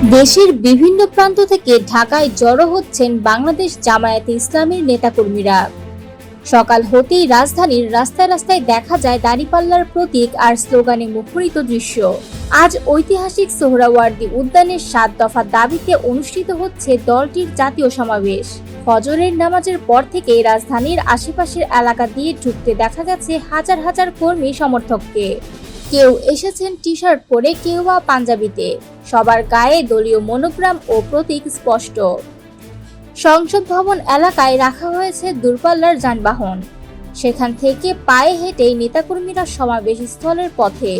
দেশের বিভিন্ন প্রান্ত থেকে ঢাকায় জড়ো হচ্ছেন বাংলাদেশ জামায়াতে ইসলামীর নেতাকর্মীরা। সকাল হতেই রাজধানীর রাস্তায় রাস্তায় দেখা যায় দাঁড়িপাল্লার প্রতীক আর স্লোগানে মুখরিত দৃশ্য। আজ ঐতিহাসিক সোহরাওয়ার্দী উদ্যানের ৭ দফা দাবিতে অনুষ্ঠিত হচ্ছে দলটির জাতীয় সমাবেশ। ফজরের নামাজের পর থেকে রাজধানীর আশেপাশের এলাকা দিয়ে ঢুকতে দেখা যাচ্ছে হাজার হাজার কর্মী সমর্থককে। কেউ এসেছেন টি শার্ট পরে, কেউ বা পাঞ্জাবিতে। সবার গায়ে দলীয় মনোগ্রাম ও প্রতীক স্পষ্ট। সংসদ ভবন এলাকায় রাখা হয়েছে দূরপাল্লার যানবাহন। সেখান থেকে পায়ে হেঁটেই নেতাকর্মীরা সমাবেশ স্থলের পথে।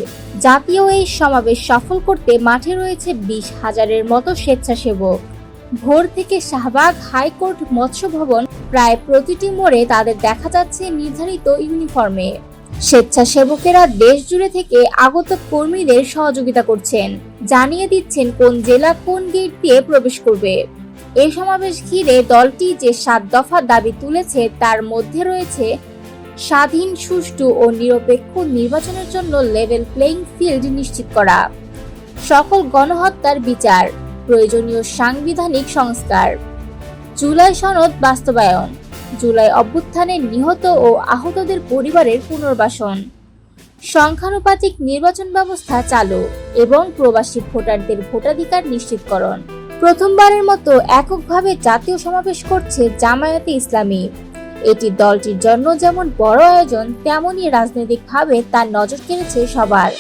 জাতীয় এই সমাবেশ সফল করতে মাঠে রয়েছে ২০,০০০-এর মতো স্বেচ্ছাসেবক। ভোর থেকে শাহবাগ, হাইকোর্ট, মৎস্য ভবন, প্রায় প্রতিটি মোড়ে তাদের দেখা যাচ্ছে নির্ধারিত ইউনিফর্মে। স্বেচ্ছাসেবকেরা দেশ জুড়ে থেকে আগত কর্মীদের সহযোগিতা করছেন, জানিয়ে দিচ্ছেন কোন জেলা কোন গেট দিয়ে প্রবেশ করবে। এই সমাবেশ ঘিরে দলটি যে ৭ দফা দাবি তুলেছে তার মধ্যে রয়েছে স্বাধীন, সুষ্ঠু ও নিরপেক্ষ নির্বাচনের জন্য লেভেল প্লেইং ফিল্ড নিশ্চিত করা, সকল গণহত্যার বিচার, প্রয়োজনীয় সাংবিধানিক সংস্কার, জুলাই সনদ বাস্তবায়ন, জুলাই অভ্যুত্থানে নিহত ও আহতদের পরিবারের পুনর্বাসন, সংখ্যানুপাতিক নির্বাচন ব্যবস্থা চালু এবং প্রবাসী ভোটারদের ভোটাধিকার নিশ্চিতকরণ। প্রথমবারের মতো এককভাবে জাতীয় সমাবেশ করছে জামায়াতে ইসলামী। এটি দলটির জন্য যেমন বড় আয়োজন, তেমনই রাজনৈতিকভাবে তার নজর কেড়েছে সবার।